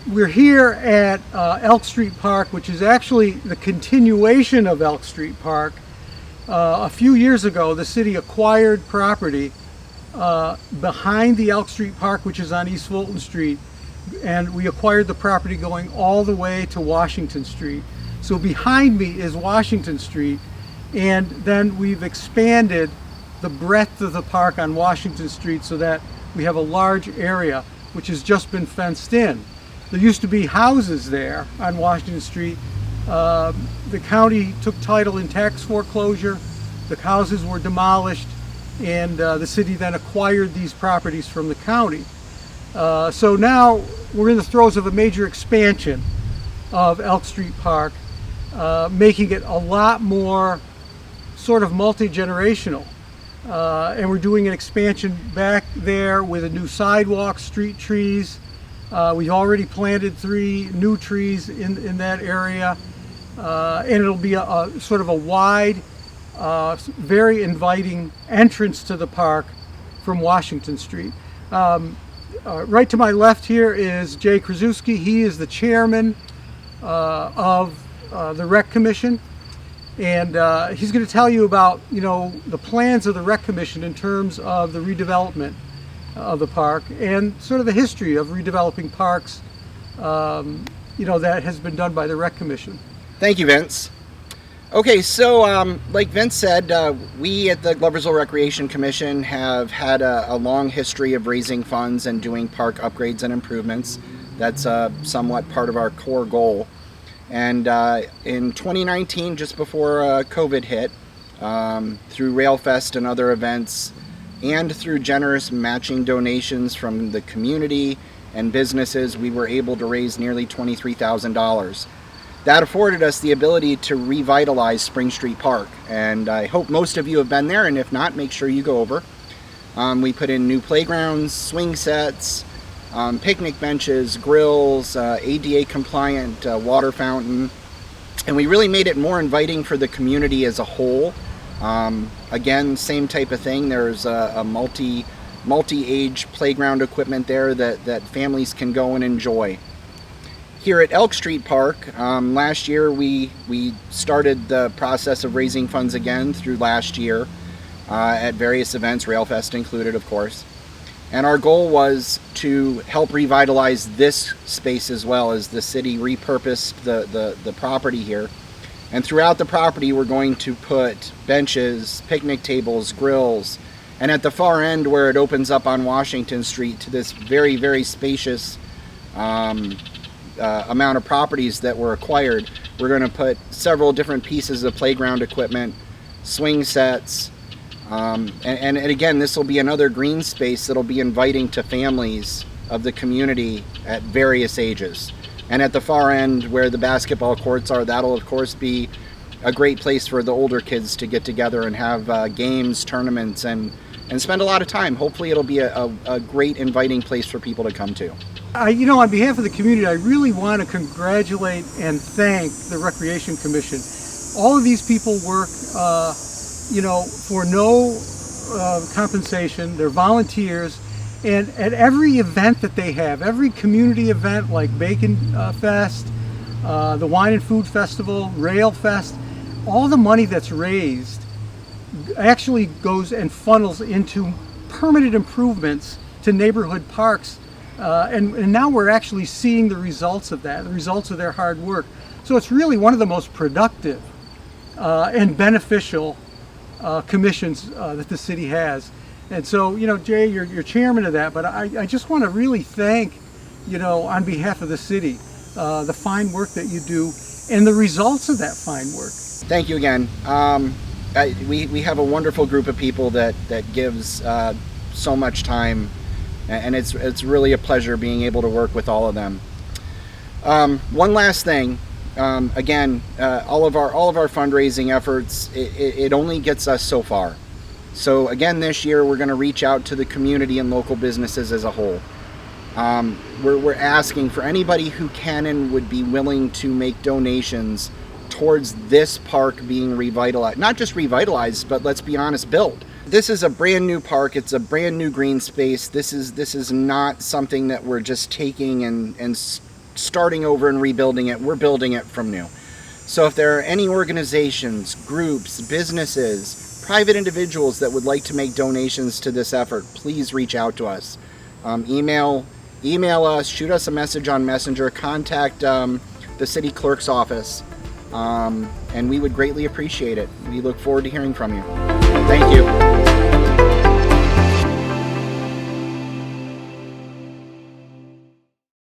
We're here at Elk Street Park, which is actually the continuation of Elk Street Park. A few years ago, the city acquired property behind the Elk Street Park, which is on East Fulton Street, and we acquired the property going all the way to Washington Street. So behind me is Washington Street, and then we've expanded the breadth of the park on Washington Street so that we have a large area which has just been fenced in. There used to be houses there on Washington Street. The county took title in tax foreclosure. The houses were demolished, and the city then acquired these properties from the county. So now we're in the throes of a major expansion of Elk Street Park, making it a lot more sort of multi-generational. And we're doing an expansion back there with a new sidewalk, street trees. We've already planted 3 new trees in that area, and it'll be a sort of a wide, very inviting entrance to the park from Washington Street. Right to my left here is Jay Krasuski. He is the chairman of the Rec Commission, and he's going to tell you about the plans of the Rec Commission in terms of the redevelopment of the park and sort of the history of redeveloping parks, that has been done by the Rec Commission. Thank you, Vince. Okay, so like Vince said, we at the Gloversville Recreation Commission have had a long history of raising funds and doing park upgrades and improvements. That's somewhat part of our core goal. And in 2019, just before COVID hit, through Railfest and other events, and through generous matching donations from the community and businesses, we were able to raise nearly $23,000. That afforded us the ability to revitalize Spring Street Park, and I hope most of you have been there, and if not, make sure you go over. We put in new playgrounds, swing sets, picnic benches, grills, ADA compliant water fountain, and we really made it more inviting for the community as a whole. Again, same type of thing. There's a multi-age playground equipment there that families can go and enjoy. Here at Elk Street Park, last year we started the process of raising funds again through last year at various events, Railfest included, of course. And our goal was to help revitalize this space as well, as the city repurposed the property here. And throughout the property, we're going to put benches, picnic tables, grills, and at the far end where it opens up on Washington Street to this very, very spacious amount of properties that were acquired, we're going to put several different pieces of playground equipment, swing sets, and again, this will be another green space that'll be inviting to families of the community at various ages. And at the far end where the basketball courts are, that'll of course be a great place for the older kids to get together and have games, tournaments, and spend a lot of time. Hopefully it'll be a great inviting place for people to come to. On behalf of the community, I really want to congratulate and thank the Recreation Commission. All of these people work, for no compensation. They're volunteers. And at every event that they have, every community event like Bacon Fest, the Wine and Food Festival, Rail Fest, all the money that's raised actually goes and funnels into permanent improvements to neighborhood parks. And now we're actually seeing the results of that, the results of their hard work. So it's really one of the most productive and beneficial commissions that the city has. And so, Jay, you're chairman of that, but I just want to really thank, on behalf of the city, the fine work that you do and the results of that fine work. Thank you again. We have a wonderful group of people that gives so much time, and it's really a pleasure being able to work with all of them. One last thing. Again, all of our fundraising efforts, it only gets us so far. So again, this year we're going to reach out to the community and local businesses as a whole. We're asking for anybody who can and would be willing to make donations towards this park being revitalized. Not just revitalized, but let's be honest, built. This is a brand new park. It's a brand new green space. This is not something that we're just taking and starting over and rebuilding it. We're building it from new. So if there are any organizations, groups, businesses, private individuals that would like to make donations to this effort, please reach out to us. Email us, shoot us a message on Messenger, contact the city clerk's office, and we would greatly appreciate it. We look forward to hearing from you. Thank you.